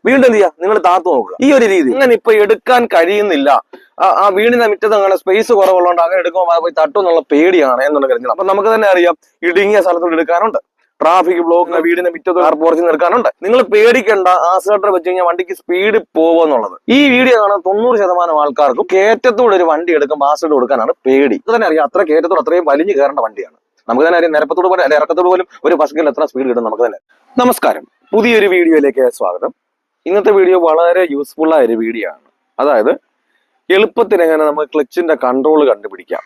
വീണ്ടും എന്ത് ചെയ്യുക, നിങ്ങൾ താത്തു നോക്കുക. ഈ ഒരു രീതി ഇങ്ങനെ ഇപ്പൊ എടുക്കാൻ കഴിയുന്നില്ല, ആ വീടിന്റെ മുറ്റത്ത് അങ്ങനെ സ്പേസ് കുറവുള്ളതുകൊണ്ട് അങ്ങനെ എടുക്കുമ്പോൾ പോയി തട്ടും എന്നുള്ള പേടിയാണ് എന്നുണ്ടെങ്കിൽ അപ്പൊ നമുക്ക് തന്നെ അറിയാം, ഇടുങ്ങിയ സ്ഥലത്തോട് എടുക്കാനുണ്ട്, ട്രാഫിക് ബ്ലോക്ക്, വീടിന്റെ മുറ്റത്ത് കാർ പോർച്ചിൽ എടുക്കാനുണ്ട്. നിങ്ങൾ പേടിക്കേണ്ട, ആക്സിലേറ്റർ വെച്ച് കഴിഞ്ഞാൽ വണ്ടിക്ക് സ്പീഡ് പോകുമെന്നുള്ളത്. ഈ വീഡിയോ കാണാൻ 90% ആൾക്കാർക്കും കയറ്റത്തോടെ ഒരു വണ്ടി എടുക്കുമ്പോൾ ആക്സിലേറ്റർ കൊടുക്കാനാണ് പേടി. ഇത് തന്നെ അറിയാം, അത്ര കയറ്റത്തോട് അത്രയും വലിഞ്ഞു കയറേണ്ട വണ്ടിയാണ്. നമുക്ക് തന്നെ അറിയാം, നിരപ്പത്തോട് പോലെ അല്ലെ ഇറക്കത്തോട് പോലും ഒരു ഫസ്റ്റിൽ എത്ര സ്പീഡ് കിട്ടും നമുക്ക് തന്നെ. നമസ്കാരം, പുതിയൊരു വീഡിയോയിലേക്ക് സ്വാഗതം. ഇന്നത്തെ വീഡിയോ വളരെ യൂസ്ഫുൾ ആയ ഒരു വീഡിയോ ആണ്. അതായത് എളുപ്പത്തിൽ എങ്ങനെ നമുക്ക് ക്ലച്ചിന്റെ കൺട്രോൾ കണ്ടുപിടിക്കാം,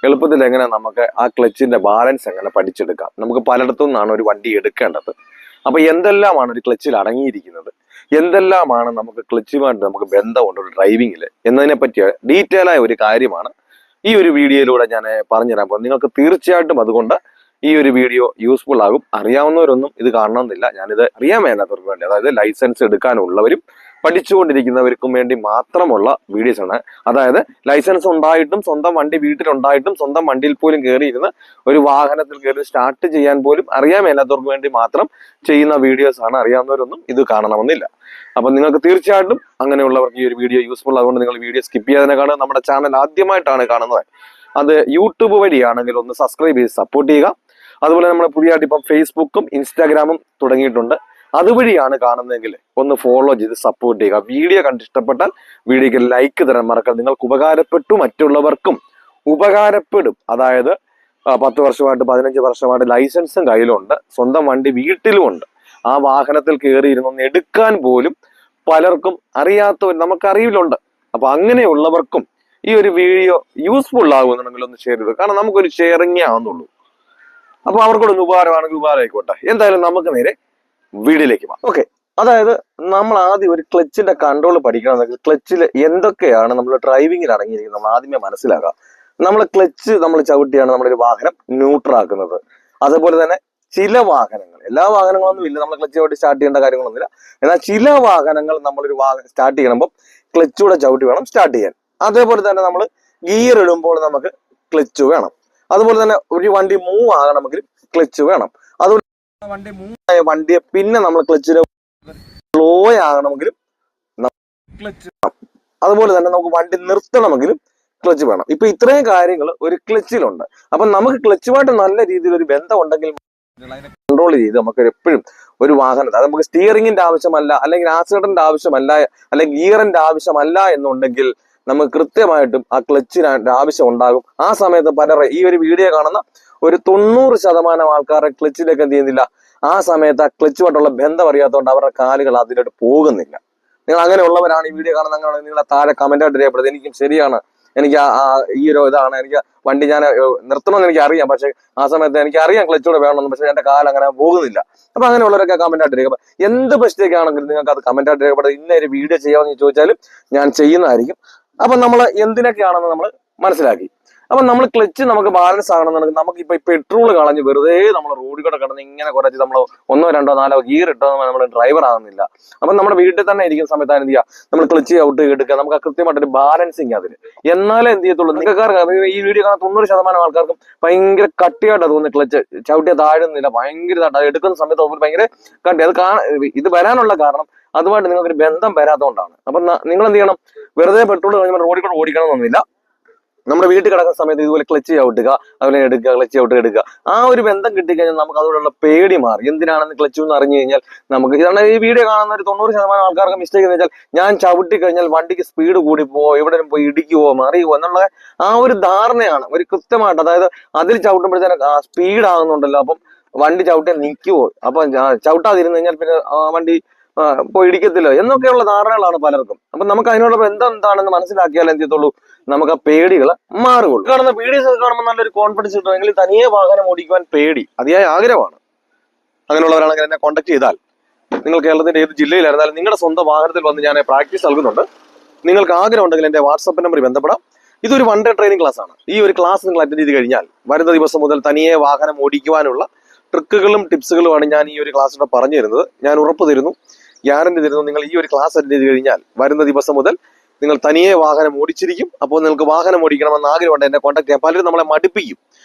എളുപ്പത്തിൽ എങ്ങനെ നമുക്ക് ആ ക്ലച്ചിന്റെ ബാലൻസ് എങ്ങനെ പഠിച്ചെടുക്കാം. നമുക്ക് പലയിടത്തു നിന്നാണ് ഒരു വണ്ടി എടുക്കേണ്ടത്. അപ്പൊ എന്തെല്ലാമാണ് ഒരു ക്ലച്ചിൽ അടങ്ങിയിരിക്കുന്നത്, എന്തെല്ലാമാണ് നമുക്ക് ക്ലച്ചുമായിട്ട് നമുക്ക് ബന്ധമുണ്ട് ഒരു ഡ്രൈവിങ്ങിൽ എന്നതിനെ പറ്റിയ ഡീറ്റെയിൽ ആയ ഒരു കാര്യമാണ് ഈ ഒരു വീഡിയോയിലൂടെ ഞാൻ പറഞ്ഞുതരാൻ പോകുന്നത്. നിങ്ങൾക്ക് തീർച്ചയായിട്ടും അതുകൊണ്ട് ഈ ഒരു വീഡിയോ യൂസ്ഫുൾ ആകും. അറിയാവുന്നവരൊന്നും ഇത് കാണണമെന്നില്ല, ഞാനിത് അറിയാൻ മേലാത്തവർക്ക് വേണ്ടി, അതായത് ലൈസൻസ് എടുക്കാനുള്ളവരും പഠിച്ചുകൊണ്ടിരിക്കുന്നവർക്കും വേണ്ടി മാത്രമുള്ള വീഡിയോസ് ആണ്. അതായത് ലൈസൻസ് ഉണ്ടായിട്ടും സ്വന്തം വണ്ടി വീട്ടിലുണ്ടായിട്ടും സ്വന്തം വണ്ടിയിൽ പോലും കയറിയിരുന്ന് ഒരു വാഹനത്തിൽ കയറി സ്റ്റാർട്ട് ചെയ്യാൻ പോലും അറിയാൻ മേലാത്തവർക്ക് വേണ്ടി മാത്രം ചെയ്യുന്ന വീഡിയോസ് ആണ്. അറിയാവുന്നവരൊന്നും ഇത് കാണണമെന്നില്ല. അപ്പൊ നിങ്ങൾക്ക് തീർച്ചയായിട്ടും അങ്ങനെയുള്ളവർക്ക് ഈ ഒരു വീഡിയോ യൂസ്ഫുൾ ആയതുകൊണ്ട് നിങ്ങൾ വീഡിയോ സ്കിപ്പ് ചെയ്യാതെ കാണുക. നമ്മുടെ ചാനൽ ആദ്യമായിട്ടാണ് കാണുന്നത്, അത് യൂട്യൂബ് വഴിയാണെങ്കിൽ ഒന്ന് സബ്സ്ക്രൈബ് ചെയ്ത് സപ്പോർട്ട് ചെയ്യുക. അതുപോലെ നമ്മൾ പുതിയതായിട്ട് ഇപ്പം ഫേസ്ബുക്കും ഇൻസ്റ്റാഗ്രാമും തുടങ്ങിയിട്ടുണ്ട്, അതുവഴിയാണ് കാണുന്നതെങ്കിൽ ഒന്ന് ഫോളോ ചെയ്ത് സപ്പോർട്ട് ചെയ്യുക. വീഡിയോ കണ്ടിഷ്ടപ്പെട്ടാൽ വീഡിയോക്ക് ലൈക്ക് തരാൻ മറക്കാം. നിങ്ങൾക്ക് ഉപകാരപ്പെട്ടു, മറ്റുള്ളവർക്കും ഉപകാരപ്പെടും. അതായത് 10 വർഷമായിട്ട് 15 വർഷമായിട്ട് ലൈസൻസും കയ്യിലുണ്ട്, സ്വന്തം വണ്ടി വീട്ടിലുമുണ്ട്, ആ വാഹനത്തിൽ കയറിയിരുന്നൊന്ന് എടുക്കാൻ പോലും പലർക്കും അറിയാത്തവർ നമുക്കറിയില്ലുണ്ട്. അപ്പൊ അങ്ങനെയുള്ളവർക്കും ഈ ഒരു വീഡിയോ യൂസ്ഫുൾ ആകുമെന്നുണ്ടെങ്കിൽ ഒന്ന് ഷെയർ ചെയ്തു, കാരണം നമുക്കൊരു ഷെയറിങ്ങേ ആവുന്നുള്ളൂ. അപ്പൊ അവർക്കൂടെ ഒന്ന് ഉപകാരമാണെങ്കിൽ ഉപകാരം ആയിക്കോട്ടെ. എന്തായാലും നമുക്ക് നേരെ വീഡിയോയിലേക്ക് പോകാം. ഓക്കെ, അതായത് നമ്മൾ ആദ്യം ഒരു ക്ലച്ചിന്റെ കൺട്രോൾ പഠിക്കണമെന്നെങ്കിൽ ക്ലച്ചിൽ എന്തൊക്കെയാണ് നമ്മൾ ഡ്രൈവിങ്ങിൽ അടങ്ങിയിരിക്കുന്നത് നമ്മൾ ആദ്യമേ മനസ്സിലാക്കുക. നമ്മൾ ക്ലച്ച് നമ്മൾ ചവിട്ടിയാണ് നമ്മളൊരു വാഹനം ന്യൂട്രാക്കുന്നത്. അതേപോലെ തന്നെ ചില വാഹനങ്ങൾ, എല്ലാ വാഹനങ്ങളൊന്നും ഇല്ല നമ്മൾ ക്ലച്ച് ചവിട്ടി സ്റ്റാർട്ട് ചെയ്യേണ്ട കാര്യങ്ങളൊന്നുമില്ല. എന്നാൽ ചില വാഹനങ്ങൾ നമ്മളൊരു സ്റ്റാർട്ട് ചെയ്യണമെങ്കിൽ ക്ലച്ചൂടെ ചവിട്ടി വേണം സ്റ്റാർട്ട് ചെയ്യാൻ. അതേപോലെ തന്നെ നമ്മൾ ഗിയർ ഇടുമ്പോൾ നമുക്ക് ക്ലച്ച് വേണം. അതുപോലെ തന്നെ ഒരു വണ്ടി മൂവ് ആകണമെങ്കിൽ ക്ലച്ച് വേണം. അതുപോലെ വണ്ടി മൂവ് ആയ വണ്ടിയെ പിന്നെ നമ്മൾ ക്ലച്ചിന് സ്ലോ ആകണമെങ്കിലും ക്ലച്ച് വേണം. അതുപോലെ തന്നെ നമുക്ക് വണ്ടി നിർത്തണമെങ്കിലും ക്ലച്ച് വേണം. ഇപ്പൊ ഇത്രയും കാര്യങ്ങൾ ഒരു ക്ലച്ചിലുണ്ട്. അപ്പൊ നമുക്ക് ക്ലച്ചുമായിട്ട് നല്ല രീതിയിൽ ഒരു ബന്ധം ഉണ്ടെങ്കിൽ കൺട്രോൾ ചെയ്ത് നമുക്ക് എപ്പോഴും ഒരു വാഹനം, അത് നമുക്ക് സ്റ്റിയറിംഗിന്റെ ആവശ്യമല്ല, അല്ലെങ്കിൽ ആക്സിലേറ്ററിന്റെ ആവശ്യമല്ല, അല്ലെങ്കിൽ ഗിയറിന്റെ ആവശ്യമല്ല എന്നുണ്ടെങ്കിൽ നമുക്ക് കൃത്യമായിട്ടും ആ ക്ലച്ചിന് ആവശ്യം ഉണ്ടാകും. ആ സമയത്ത് പലരെ ഈ ഒരു വീഡിയോ കാണുന്ന ഒരു 90% ആൾക്കാരുടെ ക്ലച്ചിലേക്ക് എന്ത് ചെയ്യുന്നില്ല, ആ സമയത്ത് ആ ക്ലച്ചുമായിട്ടുള്ള ബന്ധം അറിയാത്തതുകൊണ്ട് അവരുടെ കാലുകൾ അതിലോട്ട് പോകുന്നില്ല. നിങ്ങൾ അങ്ങനെയുള്ളവരാണ് ഈ വീഡിയോ കാണുന്ന, അങ്ങനെ നിങ്ങളെ താഴെ കമന്റായിട്ട് രേഖപ്പെടുത്തുക. എനിക്കും ശരിയാണ്, എനിക്ക് ഈ ഒരു ഇതാണ്, എനിക്ക് വണ്ടി ഞാൻ നിർത്തണമെന്ന് എനിക്ക് അറിയാം, പക്ഷെ ആ സമയത്ത് എനിക്ക് അറിയാം ക്ലച്ചൂടെ വേണമെന്ന്, പക്ഷെ എന്റെ കാലം അങ്ങനെ പോകുന്നില്ല. അപ്പൊ അങ്ങനെയുള്ളവരൊക്കെ കമന്റായിട്ട് രേഖപ്പെടുത്തുക. എന്ത് മിസ്റ്റേക്ക് ആണെങ്കിലും നിങ്ങൾക്ക് അത് കമന്റായിട്ട് രേഖപ്പെടുത്തുക. ഇന്ന ഒരു വീഡിയോ ചെയ്യാമെന്ന് ചോദിച്ചാലും ഞാൻ ചെയ്യുന്നതായിരിക്കും. അപ്പൊ നമ്മൾ എന്തിനൊക്കെയാണെന്ന് നമ്മൾ മനസ്സിലാക്കി. അപ്പൊ നമ്മൾ ക്ലച്ച് നമുക്ക് ബാലൻസ് ആകണമെന്നുണ്ടെങ്കിൽ നമുക്ക് ഇപ്പൊ പെട്രോൾ കളഞ്ഞ് വെറുതെ നമ്മൾ റോഡിൽ കൂടെ കിടന്ന് ഇങ്ങനെ കുറച്ച് നമ്മൾ 1, 2, 4 ഗിയർ ഇട്ടോ നമ്മൾ ഡ്രൈവർ ആകുന്നില്ല. അപ്പൊ നമ്മുടെ വീട്ടിൽ തന്നെ ഇരിക്കുന്ന സമയത്ത് എന്ത് ചെയ്യുക, നമ്മൾ ക്ലച്ച് ഔട്ട് എടുക്കുക, നമുക്ക് കൃത്യമായിട്ടൊരു ബാലൻസിങ് അതിന് എന്നാലേ എന്ത് ചെയ്യത്തുള്ളൂ. നിങ്ങൾക്കാർക്ക് ഈ വീഡിയോ കാണാൻ 90% ആൾക്കാർക്കും ഭയങ്കര കട്ടിയായിട്ടാണ് തോന്നുന്നത്. ക്ലച്ച് ചവിട്ടിയ താഴുന്നില്ല, ഭയങ്കര അത് എടുക്കുന്ന സമയത്ത് അതുപോലെ ഭയങ്കര കട്ടി. ഇത് വരാനുള്ള കാരണം അതുമായിട്ട് നിങ്ങൾക്കൊരു ബന്ധം വരാത്തതുകൊണ്ടാണ്. അപ്പൊ നിങ്ങൾ എന്ത് ചെയ്യണം, വെറുതെ പെട്രോൾ കഴിഞ്ഞാൽ റോഡിൽ കൂടെ ഓടിക്കണമെന്നൊന്നുമില്ല. നമ്മുടെ വീട്ടിൽ കിടക്കുന്ന സമയത്ത് ഇതുപോലെ ക്ലച്ച് ചവിട്ടുക, അതുപോലെ എടുക്കുക, ക്ലച്ച് ചവിട്ടുക എടുക്കുക. ആ ഒരു ബന്ധം കിട്ടിക്കഴിഞ്ഞാൽ നമുക്ക് അതോടുള്ള പേടി മാറി. എന്തിനാണെന്ന് ക്ലച്ച് എന്ന് അറിഞ്ഞു കഴിഞ്ഞാൽ നമുക്ക് ഇതാണ് ഈ വീഡിയോ കാണുന്ന ഒരു 90% ആൾക്കാർക്ക് മിസ്റ്റേക്ക് എന്ന് വെച്ചാൽ, ഞാൻ ചവിട്ടി കഴിഞ്ഞാൽ വണ്ടിക്ക് സ്പീഡ് കൂടി പോവോ, എവിടെയും പോയി ഇടിക്കുവോ മറിയുവോ എന്നുള്ള ആ ഒരു ധാരണയാണ്. ഒരു കൃത്യമായിട്ട്, അതായത് അതിൽ ചവിട്ടുമ്പോഴത്തേനും സ്പീഡ് ആകുന്നുണ്ടല്ലോ, അപ്പം വണ്ടി ചവിട്ടിയാൽ നിൽക്കുവോ, അപ്പൊ ചവിട്ടാതിരുന്നു കഴിഞ്ഞാൽ പിന്നെ വണ്ടി പോയി ഇടിക്കത്തില്ലോ എന്നൊക്കെയുള്ള ധാരണകളാണ് പലർക്കും. അപ്പൊ നമുക്ക് അതിനുള്ള ബന്ധം എന്താണെന്ന് മനസ്സിലാക്കിയാൽ എന്ത് ചെയ്യത്തുള്ളൂ, നമുക്ക് ആ പേടികൾ മാറുകയുള്ളൂ. കാണുന്ന വീഡിയോസ് കാണുമ്പോൾ നല്ലൊരു കോൺഫിഡൻസ് കിട്ടുമെങ്കിൽ തനിയെ വാഹനം ഓടിക്കുവാൻ പേടി അതിയായ ആഗ്രഹമാണ്. അങ്ങനെയുള്ളവരാണെങ്കിൽ എന്നെ കോൺടാക്ട് ചെയ്താൽ, നിങ്ങൾ കേരളത്തിന്റെ ഏത് ജില്ലയിലായിരുന്നാലും നിങ്ങളുടെ സ്വന്തം വാഹനത്തിൽ വന്ന് ഞാൻ പ്രാക്ടീസ് നൽകുന്നുണ്ട്. നിങ്ങൾക്ക് ആഗ്രഹം ഉണ്ടെങ്കിൽ എന്റെ വാട്സപ്പ് നമ്പറിൽ ബന്ധപ്പെടാം. ഇതൊരു 1 ഡേ ട്രെയിനിങ് ക്ലാസ് ആണ്. ഈ ഒരു ക്ലാസ് നിങ്ങൾ അറ്റൻഡ് ചെയ്ത് കഴിഞ്ഞാൽ വരുന്ന ദിവസം മുതൽ തനിയെ വാഹനം ഓടിക്കുവാനുള്ള ട്രിക്കുകളും ടിപ്സുകളുമാണ് ഞാൻ ഈ ഒരു ക്ലാസ്സിലൂടെ പറഞ്ഞു തരുന്നത്. ഞാൻ ഉറപ്പ് തരുന്നു, ഗ്യാരണ്ടി തരുന്നു, നിങ്ങൾ ഈ ഒരു ക്ലാസ് അറ്റൻഡ് ചെയ്ത് കഴിഞ്ഞാൽ വരുന്ന ദിവസം മുതൽ നിങ്ങൾ തനിയെ വാഹനം ഓടിച്ചിരിക്കും. അപ്പോൾ നിങ്ങൾക്ക് വാഹനം ഓടിക്കണമെന്ന് ആഗ്രഹമുണ്ട്, എന്നെ കോൺടാക്ട് ചെയ്യാം. പലരും നമ്മളെ മടുപ്പിക്കും,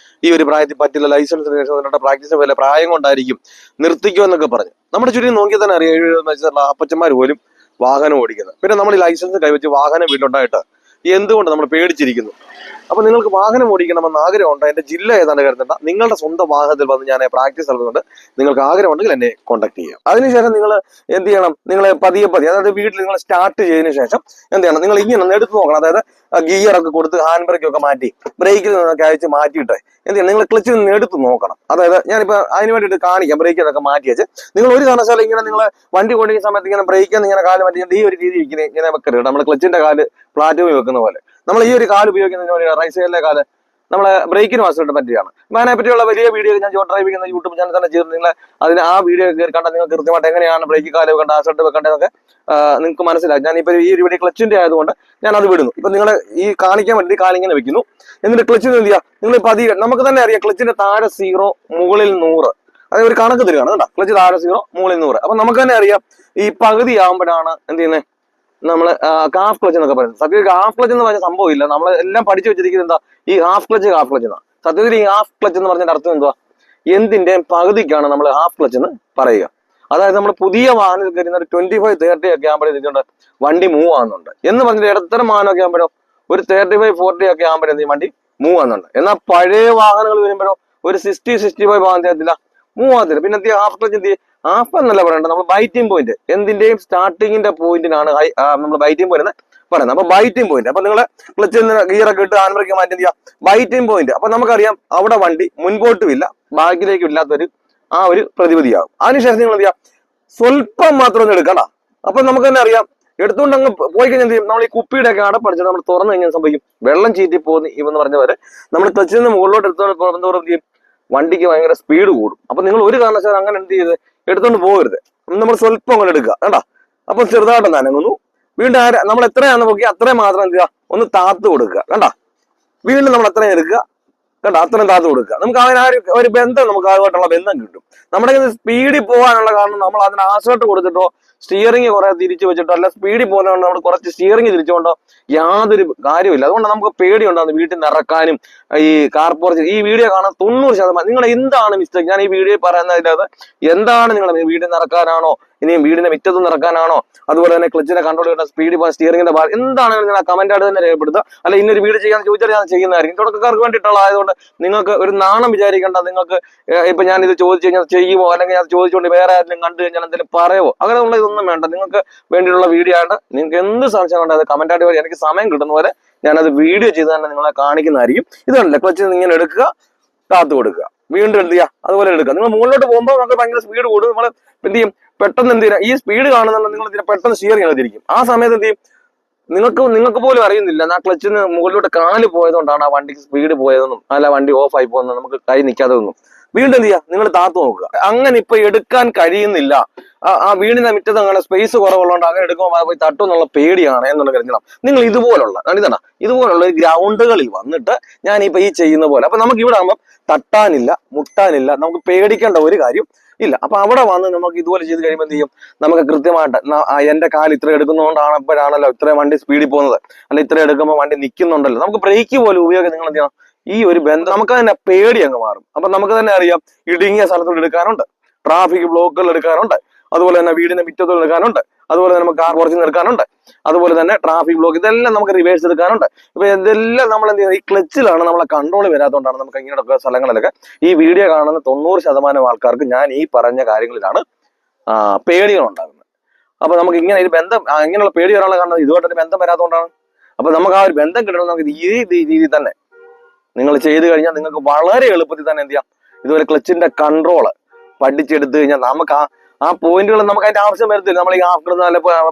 ഈ ഒരു പ്രായത്തിൽ പറ്റില്ല, ലൈസൻസിന് ശേഷം പ്രാക്ടീസിന് വല്ല പ്രായം കൊണ്ടായിരിക്കും നിർത്തിക്കോ എന്നൊക്കെ പറഞ്ഞ്. നമ്മുടെ ചുറ്റും നോക്കിയാൽ തന്നെ അറിയാം, 70 വയസ്സുള്ള അപ്പച്ചന്മാർ പോലും വാഹനം ഓടിക്കുന്നത്. പിന്നെ നമ്മൾ ഈ ലൈസൻസ് കൈവച്ച് വാഹനം വീട്ടിലുണ്ടായിട്ട് എന്തുകൊണ്ട് നമ്മൾ പേടിച്ചിരിക്കുന്നു? അപ്പൊ നിങ്ങൾക്ക് വാഹനം ഓടിക്കണമെന്ന് ആഗ്രഹമുണ്ട്, എന്റെ ജില്ല ഏതാണ്ട് കരുതണ്ട, നിങ്ങളുടെ സ്വന്തം വാഹനത്തിൽ വന്ന് ഞാൻ പ്രാക്ടീസ് നൽകുന്നുണ്ട്. നിങ്ങൾക്ക് ആഗ്രഹമുണ്ടെങ്കിൽ എന്നെ കോൺടാക്ട് ചെയ്യാം. അതിനുശേഷം നിങ്ങൾ എന്ത് ചെയ്യണം? നിങ്ങൾ പതിയെ അതായത് വീട്ടിൽ നിങ്ങൾ സ്റ്റാർട്ട് ചെയ്തതിനു ശേഷം എന്ത് ചെയ്യണം? നിങ്ങൾ ഇങ്ങനെ ഒന്ന് എടുത്ത് നോക്കണം. അതായത് ഗിയറൊക്കെ കൊടുത്ത് ഹാൻഡ് ബ്രേക്ക് ഒക്കെ മാറ്റി ബ്രേക്കിൽ നിന്നൊക്കെ അയച്ച് മാറ്റിയിട്ട് എന്ത് ചെയ്യണം? നിങ്ങൾ ക്ലച്ചിൽ നിന്ന് എടുത്ത് നോക്കണം. അതായത് ഞാനിപ്പോൾ അതിന് വേണ്ടിയിട്ട് കാണിക്കാം. ബ്രേക്കിലൊക്കെ മാറ്റി വെച്ച് നിങ്ങൾ ഒരു കാരണവശാലും ഇങ്ങനെ നിങ്ങൾ വണ്ടി ഓടിക്കുന്ന സമയത്ത് ഇങ്ങനെ ബ്രേക്കിൽ നിന്ന് ഇങ്ങനെ കാല് മാറ്റി ഈ ഒരു രീതി ഇങ്ങനെ വെക്കരുത്. നമ്മൾ ക്ലച്ചിന്റെ കാല് പ്ലാറ്റ്ഫോമിൽ വെക്കുന്ന പോലെ നമ്മൾ ഈ ഒരു കാല് ഉപയോഗിക്കുന്നതിന് റൈറ്റ് സൈഡിലെ കാല് നമ്മളെ ബ്രേക്കിന് വാസിട്ട് പറ്റിയാണ്. അതിനെ പറ്റിയുള്ള വലിയ വീഡിയോ ഞാൻ ഡ്രൈവ് ചെയ്യുന്ന യൂട്യൂബ് ചാനൽ തന്നെ ചെയ്ത് നിങ്ങൾ അതിന് ആ വീഡിയോ കണ്ടാൽ നിങ്ങൾക്ക് കൃത്യമായിട്ട് എങ്ങനെയാണ് ബ്രേക്ക് കാല് വെക്കേണ്ട ആസെട്ട് വെക്കേണ്ടതൊക്കെ നിങ്ങൾക്ക് മനസ്സിലായി. ഞാനിപ്പോൾ ഈ ഒരു വീഡിയോ ക്ലച്ചിന്റെ ആയതുകൊണ്ട് ഞാൻ അത് വിടുന്നു. ഇപ്പൊ നിങ്ങൾ ഈ കാണിക്കാൻ വേണ്ടി കാലിങ്ങനെ വെക്കുന്നു. എന്നിട്ട് ക്ലച്ചിന് എന്ത് ചെയ്യുക? നിങ്ങൾ പതിയെ നമുക്ക് തന്നെ അറിയാം ക്ലച്ചിന്റെ താഴെ 0 മുകളിൽ 100. അത് ഒരു കണക്ക് തരികയാണ് കേട്ടോ. ക്ലച്ച് താഴെ 0 മുകളിൽ 100. അപ്പൊ നമുക്ക് തന്നെ അറിയാം ഈ പകുതി ആകുമ്പോഴാണ് എന്ത് ചെയ്യുന്നത്? നമ്മള് ഹാഫ് ക്ലച്ച് എന്നൊക്കെ പറയുന്നത്. സത്യത്തിൽ ഹാഫ് ക്ലച്ച് എന്ന് പറഞ്ഞ സംഭവം ഇല്ല. നമ്മൾ എല്ലാം പഠിച്ചു വെച്ചിരിക്കുന്നത് എന്താ? ഈ ഹാഫ് ക്ലച്ച് എന്നാണ്. സത്യത്തിൽ ഈ ഹാഫ് ക്ലച്ച് എന്ന് പറഞ്ഞതിന്റെ അർത്ഥം എന്തുവാ? എന്തിന്റെയും പകുതിക്കാണ് നമ്മൾ ഹാഫ് ക്ലച്ച് എന്ന് പറയുക. അതായത് നമ്മൾ പുതിയ വാഹനത്തിൽ കയറുന്ന ഒരു 25-30 ഒക്കെ ആകുമ്പോഴേക്കുണ്ട് വണ്ടി മൂവ് ആകുന്നുണ്ട് എന്ന് പറഞ്ഞിട്ട് ഇടത്തരം വാഹനമൊക്കെ ആകുമ്പോഴോ ഒരു 35-40 ഒക്കെ ആകുമ്പോഴേ വണ്ടി മൂവ് ആകുന്നുണ്ട്. എന്നാൽ പഴയ വാഹനങ്ങൾ വരുമ്പോഴോ ഒരു 60-65 വാഹനത്തില്ല മൂവ് ആകത്തില്ല. പിന്നെ എന്ത് ഹാഫ് ക്ലച്ച് എന്ത് ഹാഫ് എന്നല്ല പറയണ്ട, നമ്മൾ ബൈറ്റിംഗ് പോയിന്റ് എന്തിന്റെയും സ്റ്റാർട്ടിങ്ങിന്റെ പോയിന്റിനാണ് നമ്മൾ ബൈറ്റിംഗ് പോയിന്റ് പറയുന്നത്. അപ്പൊ ബൈറ്റിംഗ് പോയിന്റ് അപ്പൊ നിങ്ങൾ ക്ലച്ചിൽ നിന്ന് ഗിയറൊക്കെ ഇട്ട് ഹാൻഡ് ബ്രേക്ക് മാറ്റി എന്ത് ചെയ്യാം? Biting point. അപ്പൊ നമുക്കറിയാം അവിടെ വണ്ടി മുൻപോട്ടും ഇല്ല ബാക്കിലേക്കും ഇല്ലാത്തൊരു ആ ഒരു പ്രതിവിധിയാകും. അതിനുശേഷം നിങ്ങൾ എന്ത് ചെയ്യാം? സ്വല്പം മാത്രം ഒന്ന് എടുക്കണ്ട. അപ്പൊ നമുക്ക് തന്നെ അറിയാം എടുത്തുകൊണ്ട് അങ്ങ് പോയി കഴിഞ്ഞാൽ എന്ത് ചെയ്യും? നമ്മൾ ഈ കുപ്പിയുടെ ഒക്കെ അടപ്പടിച്ചിട്ട് നമ്മൾ തുറന്നു കഴിഞ്ഞാൽ സംഭവിക്കും വെള്ളം ചീറ്റി പോകുന്നു ഇവന്ന് പറഞ്ഞ പോലെ നമ്മൾ ക്ലച്ചിൽ നിന്ന് മുകളിലോട്ട് എടുത്തോണ്ട് ചെയ്യും വണ്ടിക്ക് ഭയങ്കര സ്പീഡ് കൂടും. അപ്പൊ നിങ്ങൾ ഒരു കാരണവശാലും അങ്ങനെ എന്ത് ചെയ്ത് എടുത്തോണ്ട് പോകരുത്. നമ്മൾ സ്വല്പം അങ്ങനെ എടുക്കുക കേട്ടാ. അപ്പൊ ചെറുതായിട്ട് നനങ്ങുന്നു. വീണ്ടും നമ്മൾ എത്രയാണെന്ന് നോക്കി അത്രയും മാത്രം എന്ത് ചെയ്യുക? ഒന്ന് താത്ത് കൊടുക്കുക കണ്ടാ. വീണ്ടും നമ്മൾ അത്രയും എടുക്കുക കേട്ടോ. അത്രയും താത്ത് കൊടുക്കുക. നമുക്ക് അതിന് ഒരു ബന്ധം നമുക്ക് അതുമായിട്ടുള്ള ബന്ധം കിട്ടും. നമ്മുടെ സ്പീഡിൽ പോകാനുള്ള കാരണം നമ്മൾ അതിന് ആശ്രട്ട് കൊടുത്തിട്ടോ സ്റ്റിയറിംഗ് കുറെ തിരിച്ചു വെച്ചിട്ടോ അല്ല സ്പീഡിൽ പോകുന്നതുകൊണ്ട് നമ്മൾ കുറച്ച് സ്റ്റിയറിംഗ് തിരിച്ചുകൊണ്ടോ യാതൊരു കാര്യമില്ല. അതുകൊണ്ട് നമുക്ക് പേടിയുണ്ടാകുന്നു വീട്ടിൽ നിന്ന് ഇറക്കാനും. ഈ കാർ പോർച്ച് ഈ വീഡിയോ കാണാൻ 90% നിങ്ങൾ എന്താണ് മിസ്റ്റേക്ക്? ഞാൻ ഈ വീഡിയോ പറയുന്നതിനകത്ത് എന്താണ് നിങ്ങൾ വീട്ടിൽ നിന്ന് ഇറക്കാനാണോ ഇനിയും വീടിന്റെ മുറ്റത്ത് ഇറക്കാനാണോ അതുപോലെ തന്നെ ക്ലച്ചിനെ കൺട്രോൾ ചെയ്യുന്ന സ്പീഡ് സ്റ്റിയറിംഗിന്റെ ഭാഗം എന്താണെങ്കിലും ഞാൻ കമന്റ് ആയിട്ട് തന്നെ രേഖപ്പെടുത്തുക. അല്ല ഇന്നൊരു വീഡിയോ ചെയ്യാൻ ചോദിച്ചാൽ ഞാൻ ചെയ്യുന്നതായിരിക്കും. തുടക്കക്കാർക്ക് വേണ്ടിയിട്ടുള്ള ആയതുകൊണ്ട് നിങ്ങൾക്ക് ഒരു നാണം വിചാരിക്കേണ്ട. നിങ്ങൾക്ക് ഇപ്പൊ ഞാൻ ഇത് ചോദിച്ചു കഴിഞ്ഞാൽ ചെയ്യുമോ അല്ലെങ്കിൽ ഞാൻ ചോദിച്ചുകൊണ്ട് വേറെ ആരെങ്കിലും കണ്ടു കഴിഞ്ഞാൽ എന്തെങ്കിലും പറയുമോ അങ്ങനെയുള്ള ഇതൊന്നും വേണ്ട. നിങ്ങൾക്ക് വേണ്ടിയിട്ടുള്ള വീഡിയോ ആയിട്ട് നിങ്ങൾക്ക് എന്ത് സംശയം വേണ്ടത് കമന്റ് ആയിട്ട് വരെ എനിക്ക് സമയം കിട്ടുന്ന പോലെ ഞാനത് വീഡിയോ ചെയ്ത് തന്നെ നിങ്ങളെ കാണിക്കുന്നതായിരിക്കും. ഇതുണ്ടല്ലേ ക്ലച്ചിൽ ഇങ്ങനെ എടുക്കുക താത്ത് കൊടുക്കുക വീണ്ടും എന്ത് ചെയ്യുക അതുപോലെ എടുക്കുക. നിങ്ങൾ മുകളിലോട്ട് പോകുമ്പോൾ നമുക്ക് ഭയങ്കര സ്പീഡ് കൂടും. നമ്മൾ എന്ത് ചെയ്യും? പെട്ടെന്ന് എന്ത് ചെയ്യുക? ഈ സ്പീഡ് കാണുന്നുണ്ട് നിങ്ങൾ പെട്ടെന്ന് സ്റ്റിയറിംഗ് ചെയ്തിരിക്കും. ആ സമയത്ത് എന്ത് ചെയ്യും? നിങ്ങൾക്ക് പോലും അറിയുന്നില്ല ആ ക്ലച്ചിന് മുകളിലോട്ട് കാല് പോയതുകൊണ്ടാണ് ആ വണ്ടിക്ക് സ്പീഡ് പോയതെന്നും അല്ല വണ്ടി ഓഫ് ആയി പോകുന്നത് നമുക്ക് കൈ നിൽക്കാതെന്നും. വീണ്ടും എന്ത് ചെയ്യുക? നിങ്ങൾ താത്ത് നോക്കുക. അങ്ങനെ ഇപ്പൊ എടുക്കാൻ കഴിയുന്നില്ല, ആ വീടിന്റെ മുറ്റത്ത് അങ്ങനെ സ്പേസ് കുറവുള്ളതുകൊണ്ട് അങ്ങനെ എടുക്കുമ്പോൾ പോയി തട്ടും എന്നുള്ള പേടിയാണ് എന്നുള്ള കരുതണം. നിങ്ങൾ ഇതുപോലുള്ള ഗ്രൗണ്ടുകളിൽ വന്നിട്ട് ഞാൻ ഇപ്പൊ ഈ ചെയ്യുന്ന പോലെ അപ്പൊ നമുക്ക് ഇവിടെ ആകുമ്പോൾ തട്ടാനില്ല മുട്ടാനില്ല, നമുക്ക് പേടിക്കേണ്ട ഒരു കാര്യം ഇല്ല. അപ്പൊ അവിടെ വന്ന് നമുക്ക് ഇതുപോലെ ചെയ്ത് കഴിയുമ്പോൾ എന്ത് ചെയ്യും? നമുക്ക് കൃത്യമായിട്ട് എന്റെ കാല് ഇത്ര എടുക്കുന്നതുകൊണ്ടാണ് ഇപ്പോഴാണല്ലോ ഇത്രയും വണ്ടി സ്പീഡിൽ പോകുന്നത്, അല്ല ഇത്ര എടുക്കുമ്പോൾ വണ്ടി നിൽക്കുന്നുണ്ടല്ലോ. നമുക്ക് ബ്രേക്ക് പോലും ഉപയോഗിക്കാൻ നിങ്ങൾ എന്ത് ചെയ്യണം? ഈ ഒരു ബന്ധം നമുക്ക് തന്നെ പേടി അങ്ങ് മാറും. അപ്പൊ നമുക്ക് തന്നെ അറിയാം ഇടുങ്ങിയ സ്ഥലത്തോട് എടുക്കാനുണ്ട്, ട്രാഫിക് ബ്ലോക്കുകൾ എടുക്കാനുണ്ട്, അതുപോലെ തന്നെ വീടിന്റെ മുറ്റത്തുകൾ എടുക്കാനുണ്ട്, അതുപോലെ തന്നെ നമുക്ക് കാർ പോർച്ചിൽ എടുക്കാനുണ്ട്, അതുപോലെ തന്നെ ട്രാഫിക് ബ്ലോക്ക് ഇതെല്ലാം നമുക്ക് റിവേഴ്സ് എടുക്കാനുണ്ട്. ഇപ്പൊ ഇതെല്ലാം നമ്മൾ എന്ത് ചെയ്യുന്നത്? ഈ ക്ലച്ചിലാണ് നമ്മളെ കൺട്രോൾ വരാത്തതുകൊണ്ടാണ് നമുക്ക് ഇങ്ങനെയൊക്കെ സ്ഥലങ്ങളിലൊക്കെ ഈ വീഡിയോ കാണുന്ന 90% ആൾക്കാർക്ക് ഞാൻ ഈ പറഞ്ഞ കാര്യങ്ങളിലാണ് പേടികൾ ഉണ്ടാകുന്നത്. അപ്പൊ നമുക്ക് ഇങ്ങനെ ഒരു ബന്ധം ഇങ്ങനെയുള്ള പേടി വരാനുള്ള കാരണം ഇതുമായിട്ടൊരു ബന്ധം വരാത്തതുകൊണ്ടാണ്. അപ്പൊ നമുക്ക് ആ ഒരു ബന്ധം കിട്ടണം. നമുക്ക് ഈ രീതിയിൽ തന്നെ നിങ്ങൾ ചെയ്തു കഴിഞ്ഞാൽ നിങ്ങൾക്ക് വളരെ എളുപ്പത്തിൽ തന്നെ എന്ത് ചെയ്യാം? ഇതുപോലെ ക്ലച്ചിന്റെ കൺട്രോള് പഠിച്ചെടുത്തു കഴിഞ്ഞാൽ നമുക്ക് ആ പോയിന്റുകൾ നമുക്ക് അതിന്റെ ആവശ്യം വരുന്നില്ല. നമ്മൾ ഈ ആഫ്റ്റർ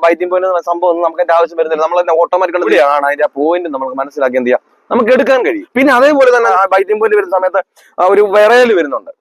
ബൈറ്റിംഗ് പോയിന്റ് സംഭവം ഒന്നും നമുക്ക് അതിന്റെ ആവശ്യം വരുന്നില്ല. നമ്മൾ ഓട്ടോമാറ്റിക്കലി ആണ് അതിന്റെ ആ പോയിന്റ് നമുക്ക് മനസ്സിലാക്കി എന്ത് ചെയ്യാം? നമുക്ക് എടുക്കാൻ കഴിയും. പിന്നെ അതേപോലെ തന്നെ ബൈറ്റിംഗ് പോയിന്റ് വരുന്ന സമയത്ത് ഒരു വിറയൽ വരുന്നുണ്ട്.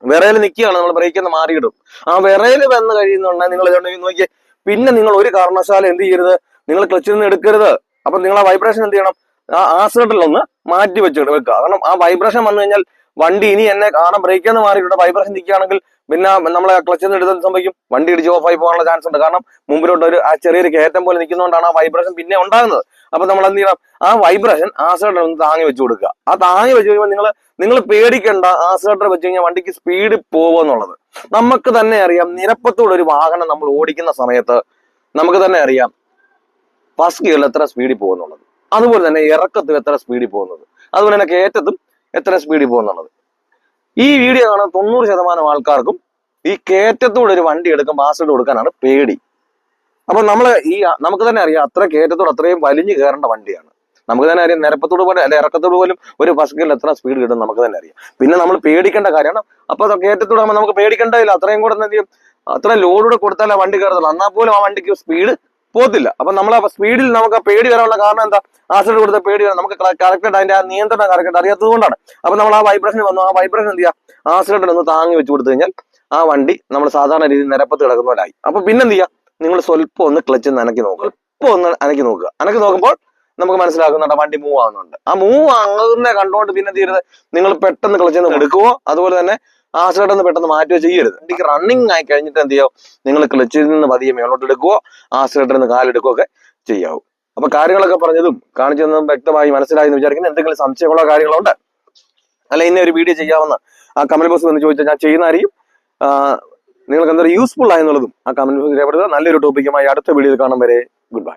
വിറയൽ നിൽക്കുകയാണ്, നമ്മൾ ബ്രേക്കിൽ നിന്ന് മാറിയിടും. ആ വിറയൽ വന്ന് കഴിയുന്നുണ്ടെങ്കിൽ നിങ്ങൾ നോക്കിയേ പിന്നെ നിങ്ങൾ ഒരു കാരണവശാലും എന്ത് ചെയ്യരുത്? നിങ്ങൾ ക്ലച്ചിൽ നിന്ന് എടുക്കരുത്. അപ്പൊ നിങ്ങൾ ആ വൈബ്രേഷൻ എന്ത് ചെയ്യണം? ആ ആക്സിലേറ്ററിലൊന്ന് മാറ്റി വെക്കുക. കാരണം ആ വൈബ്രേഷൻ വന്നു കഴിഞ്ഞാൽ വണ്ടി ഇനി എന്നെ കാണാൻ ബ്രേക്കിൽ നിന്ന് മാറിയിട്ട് വൈബ്രേഷൻ നിൽക്കുകയാണെങ്കിൽ പിന്നെ നമ്മളെ ക്ലച്ചിൽ നിന്ന് എടുത്താൽ സംഭവിക്കും വണ്ടി ഇടിച്ച് ഓഫ് ആയി പോകാനുള്ള ചാൻസ് ഉണ്ട്. കാരണം മുമ്പിലോട്ട് ഒരു ചെറിയൊരു കയറ്റം പോലെ നിൽക്കുന്നതുകൊണ്ടാണ് ആ വൈബ്രേഷൻ പിന്നെ ഉണ്ടാകുന്നത്. അപ്പൊ നമ്മൾ എന്ത് ചെയ്യണം? ആ വൈബ്രേഷൻ ആക്സിലേറ്റർ ഒന്ന് താങ്ങി വെച്ച് കൊടുക്കുക. ആ താങ്ങി വെച്ച് കഴിയുമ്പോൾ നിങ്ങൾ പേടിക്കേണ്ട. ആക്സിലേറ്റർ വെച്ച് കഴിഞ്ഞാൽ വണ്ടിക്ക് സ്പീഡ് പോകുമെന്നുള്ളത് നമുക്ക് തന്നെ അറിയാം. നിരപ്പത്തോടെ ഒരു വാഹനം നമ്മൾ ഓടിക്കുന്ന സമയത്ത് നമുക്ക് തന്നെ അറിയാം ഫസ്റ്റ് ഗിയറിൽ എത്ര സ്പീഡിൽ പോകുന്നുള്ളത്, അതുപോലെ തന്നെ ഇറക്കത്തും എത്ര സ്പീഡിൽ പോകുന്നത്, അതുപോലെ തന്നെ കയറ്റത്തും എത്ര സ്പീഡിൽ പോകുന്നുള്ളത്. ഈ വീഡിയോ കാണുന്ന 90% ആൾക്കാർക്കും ഈ കയറ്റത്തോടെ ഒരു വണ്ടി എടുക്കുമ്പോൾ ആക്സിഡന്റ് കൊടുക്കാനാണ് പേടി. അപ്പൊ നമുക്ക് തന്നെ അറിയാം അത്ര കയറ്റത്തോട് അത്രയും വലിഞ്ഞു കയറേണ്ട വണ്ടിയാണ്. നമുക്ക് തന്നെ അറിയാം നിരപ്പത്തോട് പോലെ അല്ലെ ഇറക്കത്തോട് പോലും ഒരു ഫസ്റ്റ് ഗിയറിൽ എത്ര സ്പീഡ് കിട്ടും നമുക്ക് തന്നെ അറിയാം. പിന്നെ നമ്മൾ പേടിക്കേണ്ട കാര്യമാണ്. അപ്പൊ കയറ്റത്തോട് ആകുമ്പോൾ നമുക്ക് പേടിക്കേണ്ടതില്ല. അത്രയും കൂടെ എന്ത് ചെയ്യും, അത്ര ലോഡൂടെ കൊടുത്താൽ ആ വണ്ടി കയറത്തുള്ളൂ. എന്നാൽ പോലും ആ വണ്ടിക്ക് സ്പീഡ് പോകത്തില്ല. അപ്പൊ നമ്മൾ ആ സ്പീഡിൽ നമുക്ക് പേടി വരാനുള്ള കാരണം എന്താ, ആക്സിഡന്റ് കൊടുത്ത പേടി വരാൻ നമുക്ക് കറക്റ്റായിട്ട് അതിന്റെ ആ നിയന്ത്രണം കറക്റ്റായിട്ട് അറിയാത്തത് കൊണ്ടാണ്. അപ്പൊ നമ്മൾ ആ വൈബ്രേഷൻ വന്നു, ആ വൈബ്രേഷൻ എന്ത് ചെയ്യുക, ആക്സിഡന്റ് ഒന്ന് താങ്ങി വെച്ച് കൊടുത്തു കഴിഞ്ഞാൽ ആ വണ്ടി നമ്മൾ സാധാരണ രീതിയിൽ നിരപ്പത്ത് കിടക്കുന്ന പോലായി. അപ്പൊ പിന്നെന്ത് ചെയ്യുക, നിങ്ങൾ സ്വല്പം ഒന്ന് ക്ലച്ച് അനക്കി നോക്കുക, സ്വല്പം ഒന്ന് അനക്കി നോക്കുക. അനക്കി നോക്കുമ്പോൾ നമുക്ക് മനസ്സിലാക്കുന്നുണ്ട് വണ്ടി മൂവ് ആകുന്നുണ്ട്. ആ മൂവ് ആകുന്നതിനെ കണ്ടുകൊണ്ട് പിന്നെ തീരുന്നത് നിങ്ങൾ പെട്ടെന്ന് ക്ലച്ച് എടുക്കുവോ, അതുപോലെ തന്നെ ആക്സിഡന്റ് ഒന്ന് പെട്ടെന്ന് മാറ്റുകയോ ചെയ്യരുത്. വണ്ടിക്ക് റണ്ണിങ് ആയി കഴിഞ്ഞിട്ട് എന്ത് ചെയ്യോ, നിങ്ങൾ ക്ലച്ചിൽ നിന്ന് പതിയെ മേലോട്ട് എടുക്കുവോ, ആക്സിഡന്റിൽ നിന്ന് കാലെടുക്കുകയോ ഒക്കെ ചെയ്യാവൂ. അപ്പൊ കാര്യങ്ങളൊക്കെ പറഞ്ഞതും കാണിച്ചു തന്നതും വ്യക്തമായി മനസ്സിലായി എന്ന് വിചാരിക്കുന്നത്. എന്തെങ്കിലും സംശയങ്ങളോ കാര്യങ്ങളോ ഉണ്ട്, അല്ല ഇന്ന ഒരു വീഡിയോ ചെയ്യാവുന്ന ആ കമന്റ് ബോക്സ് എന്ന് ചോദിച്ചാൽ ഞാൻ ചെയ്യുന്നതായിരിക്കും. നിങ്ങൾക്ക് എന്തായാലും യൂസ്ഫുൾ ആയെന്നുള്ളതും ആ കമന്റ് ബോക്സിൽ രേഖപ്പെടുത്തുക. നല്ലൊരു ടോപ്പിക്കുമായി അടുത്ത വീഡിയോയിൽ കാണും വരെ ഗുഡ് ബൈ.